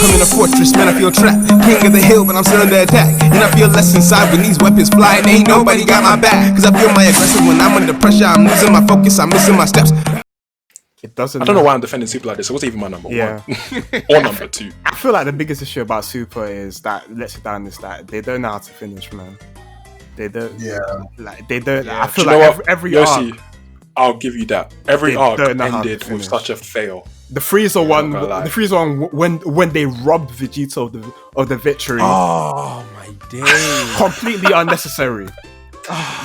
I'm in a fortress, man, I feel trapped. King of the hill, but I'm still under attack. And I feel less inside when these weapons fly. And ain't nobody got my back. Cause I feel my aggressive when I'm under pressure. I'm losing my focus, I'm missing my steps. It doesn't. I don't know why I'm defending Super like this. It wasn't even my number one or number two. I feel like the biggest issue about Super is that lets it down is that they don't know how to finish, man. They don't. Yeah. Like they don't. Yeah. I feel like every Yosi, arc. I'll give you that. Every arc ended with such a fail. The Frieza one, when they robbed Vegeta of the victory. Oh my days! Completely unnecessary.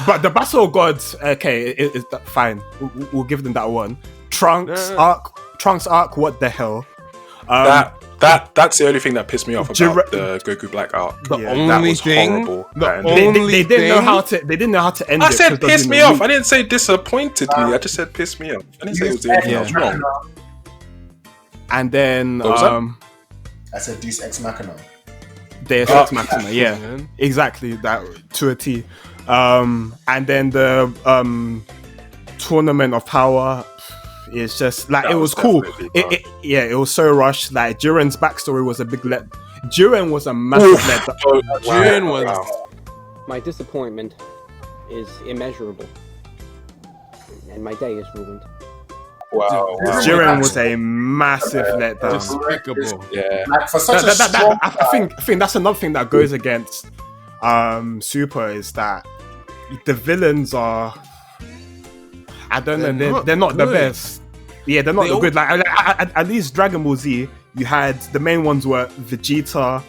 But the Battle of Gods, okay, is fine. We'll give them that one. Trunks arc, what the hell? That's the only thing that pissed me off about the Goku Black arc. The only thing, horrible. They didn't know how to. They didn't know how to end it. I said piss me off. I didn't say disappointed me. I just said piss me off. I didn't say it was anything else wrong. And then I said Deus Ex Machina. Deus Ex Machina, yeah, exactly that to a T. And then the Tournament of Power. It's just like it was cool. It was so rushed. Like Jiren's backstory was a big Jiren was a massive let. Jiren was. My disappointment is immeasurable, and my day is ruined. Wow. Jiren was a massive letdown. Despicable. Yeah. Like for such I think that's another thing that goes against Super is that the villains are. I don't know. They're not the best. Yeah, they're not the good. Like at least Dragon Ball Z, you had the main ones were Vegeta,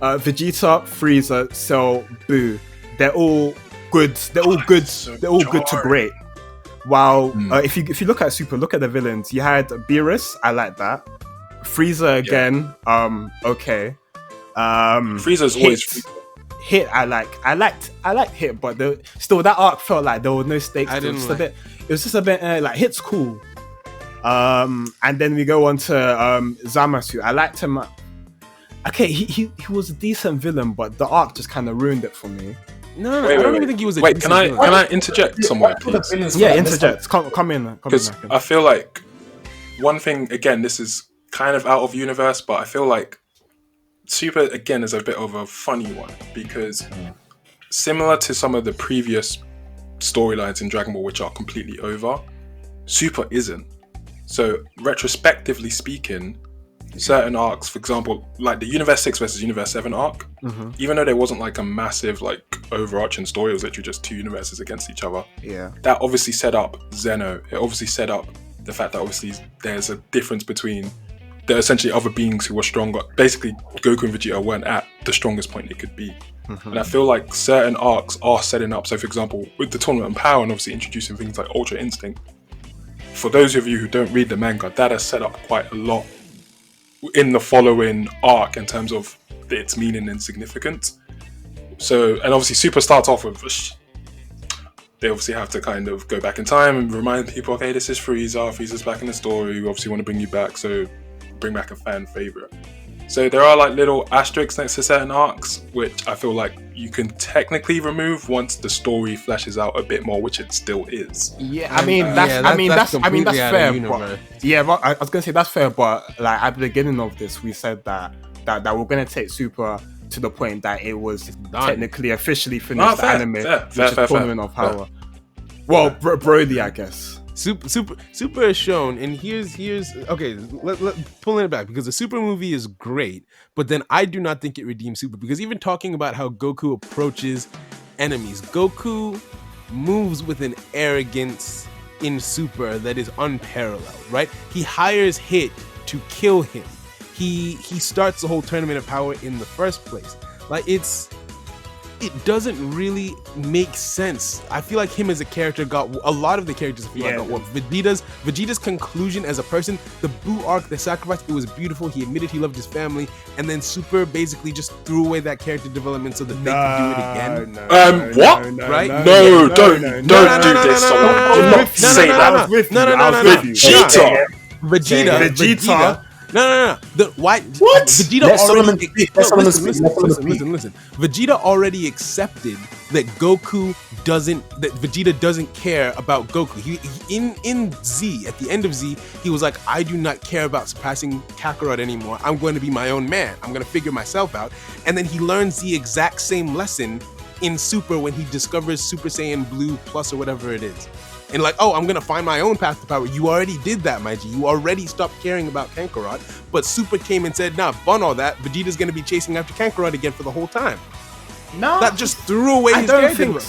Frieza, Cell, Boo. They're all good. They're all good. They're all good to great. While if you look at Super, look at the villains. You had Beerus. I like that. Frieza again. Okay. Frieza's always. Hit. I liked Hit, but still that arc felt like there were no stakes. It was just a bit like Hit's cool. And then we go on to Zamasu. I liked him. Okay, he was a decent villain, but the arc just kind of ruined it for me. No, I don't even think he was a decent villain. Can I interject somewhere, please? Yeah, interject. Come in. Because I feel like one thing, again, this is kind of out of universe, but I feel like Super, again, is a bit of a funny one because similar to some of the previous storylines in Dragon Ball which are completely over, Super isn't. So retrospectively speaking, certain arcs, for example, like the Universe 6 versus Universe 7 arc, even though there wasn't like a massive like overarching story, it was literally just two universes against each other. Yeah. That That obviously set up Zeno. It obviously set up the fact that obviously there's a difference between the essentially other beings who were stronger. Basically, Goku and Vegeta weren't at the strongest point they could be. And I feel like certain arcs are setting up. So, for example, with the Tournament of Power and obviously introducing things like Ultra Instinct, for those of you who don't read the manga, that has set up quite a lot in the following arc in terms of its meaning and significance. So, and obviously Super starts off with, they obviously have to kind of go back in time and remind people, okay, this is Frieza's back in the story, we obviously want to bring you back, so bring back a fan favorite. So there are like little asterisks next to certain arcs, which I feel like you can technically remove once the story fleshes out a bit more, which it still is. Yeah, that's fair. But I was gonna say that's fair, but like at the beginning of this, we said that we're gonna take Super to the point that it was technically officially finished the anime, which is Tournament of Power. Well, Brody, I guess. Super is shown, and here's okay. Pulling it back because the Super movie is great, but then I do not think it redeems Super because even talking about how Goku approaches enemies, Goku moves with an arrogance in Super that is unparalleled. Right? He hires Hit to kill him. He starts the whole Tournament of Power in the first place. Like it doesn't really make sense. I feel like him as a character got a lot of the characters. Vegeta's conclusion as a person, the Boo arc, the sacrifice, it was beautiful. He admitted he loved his family, and then Super basically just threw away that character development so that they could do it again. What? Right? No, don't do this. Do not say that. Vegeta No. Why? What? Vegeta Let already. Solomon speak. Let Solomon speak. Let Solomon speak. Listen. Vegeta already accepted that Vegeta doesn't care about Goku. In Z, at the end of Z, he was like, I do not care about surpassing Kakarot anymore. I'm going to be my own man. I'm going to figure myself out. And then he learns the exact same lesson in Super when he discovers Super Saiyan Blue Plus or whatever it is. And like, oh, I'm gonna find my own path to power. You already did that, my G. You already stopped caring about Kakarot. But Super came and said, nah, bun all that. Vegeta's gonna be chasing after Kakarot again for the whole time. No, that just threw away his character.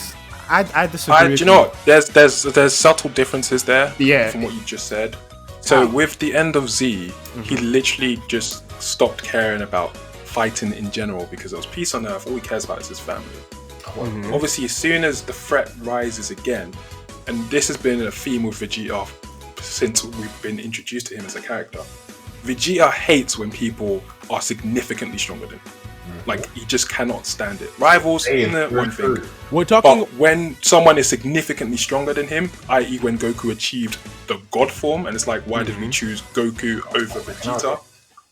I disagree. Do you know what? There's subtle differences there. From what you just said. So with the end of Z, he literally just stopped caring about fighting in general because there was peace on Earth. All he cares about is his family. Obviously, as soon as the threat rises again. And this has been a theme with Vegeta since we've been introduced to him as a character. Vegeta hates when people are significantly stronger than him. Like, he just cannot stand it. Rivals, one thing. We're talking... But when someone is significantly stronger than him, i.e. when Goku achieved the God form, and it's like, why did we choose Goku over Vegeta?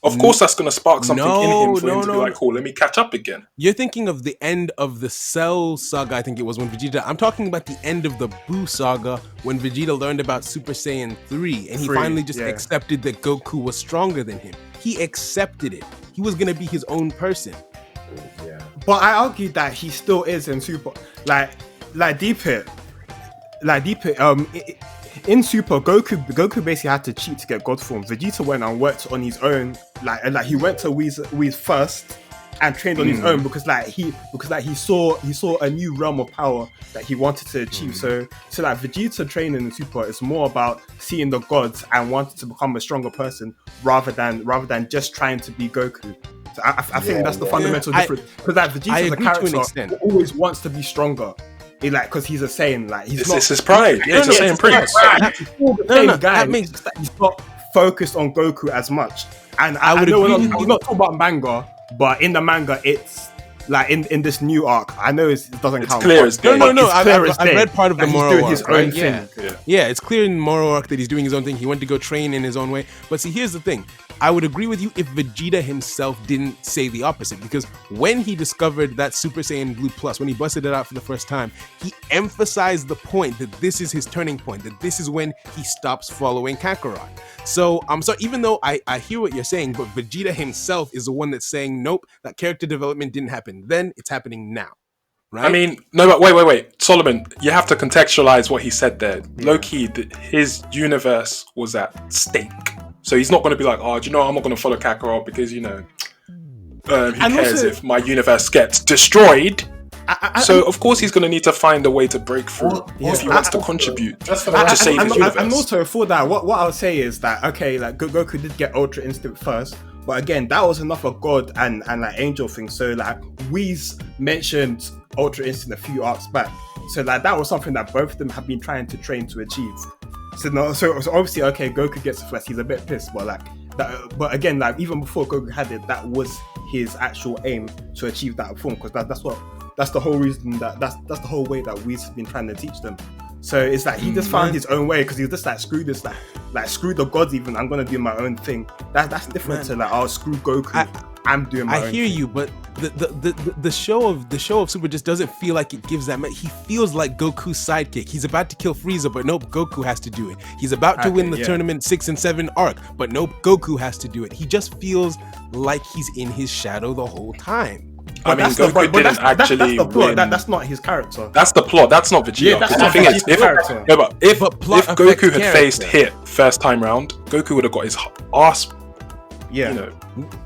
Of course, that's going to spark something in him for him to be like, cool, let me catch up again. You're thinking of the end of the Cell saga, I think it was, when Vegeta... I'm talking about the end of the Buu saga, when Vegeta learned about Super Saiyan 3, and he finally just accepted that Goku was stronger than him. He accepted it. He was going to be his own person. Yeah. But I argued that he still is in Super... Like Deep Hit... in Super, Goku basically had to cheat to get God form. Vegeta went and worked on his own. Like he went to Whis first and trained on his own because he saw a new realm of power that he wanted to achieve. So like Vegeta training in Super is more about seeing the gods and wanting to become a stronger person rather than just trying to be Goku. So I think that's the fundamental difference. Because like Vegeta as a character always wants to be stronger. Because he's a Saiyan, it's his pride. He's a Saiyan prince. He's not focused on Goku as much. And I know we're not talking about manga, but in the manga, it's like in this new arc. I know it doesn't count. Clear as day. No. I've read part of the Moro arc. He's doing his own thing. Yeah, it's clear in Moro arc that he's doing his own thing. He went to go train in his own way. But see, here's the thing. I would agree with you if Vegeta himself didn't say the opposite, because when he discovered that Super Saiyan Blue Plus, when he busted it out for the first time, he emphasized the point that this is his turning point, that this is when he stops following Kakarot. So even though I hear what you're saying, but Vegeta himself is the one that's saying, nope, that character development didn't happen then, it's happening now. Right? I mean, no, but wait. Solomon, you have to contextualize what he said there. Low-key, his universe was at stake. So he's not going to be like, oh, do you know, I'm not going to follow Kakarot because, who cares if my universe gets destroyed? So, of course, he's going to need to find a way to break through if he wants to contribute to save his universe. And also, for that, what I'll say is that, okay, like, Goku did get Ultra Instinct first, but again, that was enough of God and like, Angel things. So, like, Whis mentioned Ultra Instinct a few arcs back. So, like, that was something that both of them have been trying to train to achieve. So obviously, okay, Goku gets the first. He's a bit pissed, but but again, like even before Goku had it, that was his actual aim to achieve that form, because that's the whole reason that's the whole way that Whis has been trying to teach them. So it's like he just found his own way because he's just like screw this, like screw the gods. Even I'm gonna do my own thing. That's different to like, oh, screw Goku. I'm doing my own I hear thing. you, but the show of Super just doesn't feel like it gives that much. He feels like Goku's sidekick. He's about to kill Frieza, but nope, Goku has to do it. He's about to win the tournament 6 and 7 arc, but nope, Goku has to do it. He just feels like he's in his shadow the whole time. I mean, Goku didn't actually win. That's not his character. That's the plot. That's not Vegeta. The thing is, if Goku had faced Hit first time round, Goku would have got his ass.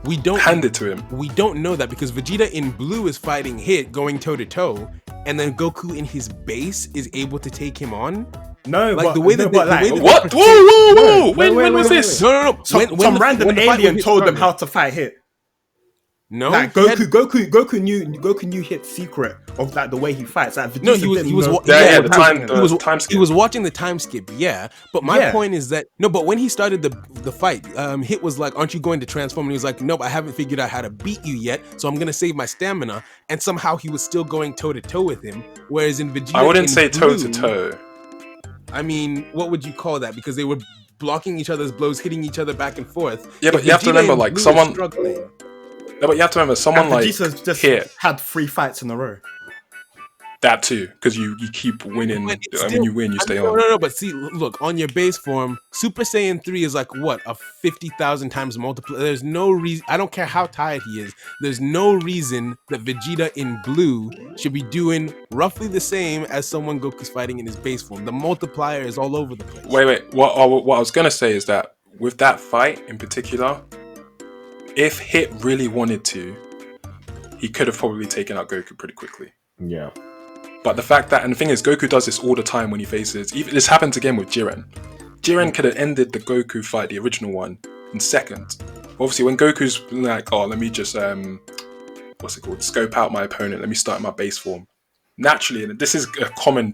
We don't hand it to him. We don't know that because Vegeta in Blue is fighting Hit, going toe to toe, and then Goku in his base is able to take him on. No, like but, the way that what? Whoa! When was this? No. Some random alien told them how to fight Hit. No, like Goku knew Hit's secret of that the way he fights. Like, no, he was watching the time skip. Yeah, but my point is that but when he started the fight, Hit was like, "Aren't you going to transform?" And he was like, "Nope, I haven't figured out how to beat you yet, so I'm gonna save my stamina." And somehow he was still going toe to toe with him. Whereas in Vegeta, I wouldn't say toe to toe. I mean, what would you call that? Because they were blocking each other's blows, hitting each other back and forth. Yeah, but If you have to Vegeta remember, and like, Blue are someone- struggling. No, but you have to remember, someone like Vegeta's just here, had 3 fights in a row. that too, because you keep winning. But it's When still- you win, you stay no, on. No, but see, look, on your base form, Super Saiyan 3 is like what, a 50,000 times multiple. There's no reason. I don't care how tired he is. There's no reason that Vegeta in blue should be doing roughly the same as someone Goku's fighting in his base form. The multiplier is all over the place. Wait. What I was gonna say is that with that fight in particular, if Hit really wanted to, he could have probably taken out Goku pretty quickly. Yeah. But the fact that, and the thing is, Goku does this all the time when he faces. Even this happens again with Jiren. Jiren could have ended the Goku fight, the original one, in seconds. Obviously, when Goku's like, "Oh, let me just what's it called? Scope out my opponent. Let me start in my base form." Naturally, and this is a common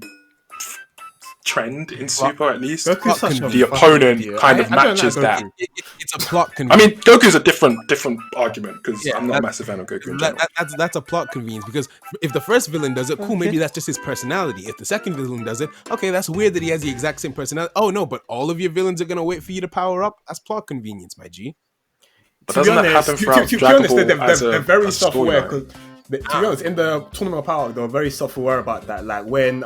trend in Super, at least. Goku's such a The fucking opponent idiot. kind of I don't matches like that. Goku. It's a plot I convenience. mean, Goku's a different argument because Yeah, I'm not a that- massive fan of Goku in general. That's a plot convenience, because if the first villain does it, cool, maybe that's just his personality. If the second villain does it, okay, that's weird that he has the exact same personality. Oh no, but all of your villains are gonna wait for you to power up. That's plot convenience, my G. But To be doesn't that honest, happen to throughout be Dragon honest, Ball they're as very a self-aware. storyline? To be honest, in the Tournament of Power, they were very self-aware about that. Like when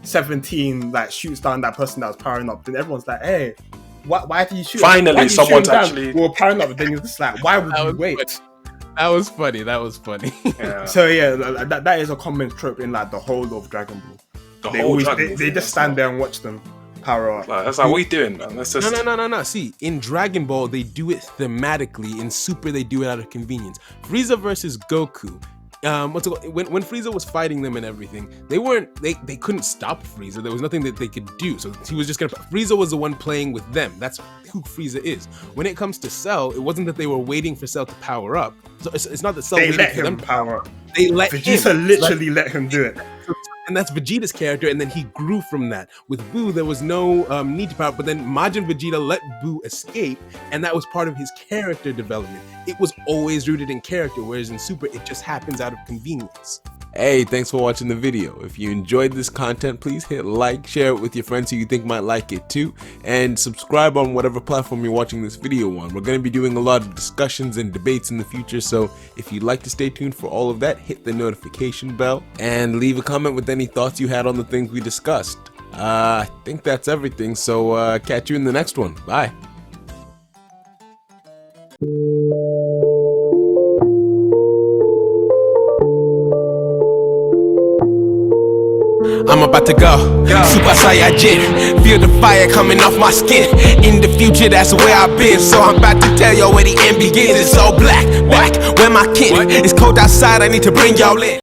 17 like shoots down that person that was powering up, then everyone's like, "Hey, why did you shoot?" Finally, why did you shoot someone's him down? actually- We were powering up, but then you're just like, "Why would you wait?" That was funny. That was funny. Yeah. So yeah, that is a common trope in like the whole of Dragon Ball. The They whole always Dragon they Ball thing, just that's stand not- there and watch them power up. Like, that's like, what are you doing, man? That's just No. See, in Dragon Ball, they do it thematically. In Super, they do it out of convenience. Frieza versus Goku. When Frieza was fighting them and everything, they couldn't stop Frieza. There was nothing that they could do. So he was just gonna. Frieza was the one playing with them. That's who Frieza is. When it comes to Cell, it wasn't that they were waiting for Cell to power up. So it's not that Cell They waited let for them him to power up. They let Vegeta him. literally let him do it. And that's Vegeta's character, and then he grew from that. With Buu, there was no need to power up, but then Majin Vegeta let Buu escape, and that was part of his character development. It was always rooted in character, whereas in Super, it just happens out of convenience. Hey, thanks for watching the video. If you enjoyed this content, please hit like, share it with your friends who you think might like it too, and subscribe on whatever platform you're watching this video on. We're going to be doing a lot of discussions and debates in the future, so if you'd like to stay tuned for all of that, hit the notification bell and leave a comment with any thoughts you had on the things we discussed. I think that's everything, so catch you in the next one. Bye. I'm about to go. Super Saiyajin. Feel the fire coming off my skin. In the future, that's where I've been. So I'm about to tell y'all where the end begins. It's all black, where my kin. It's cold outside, I need to bring y'all in.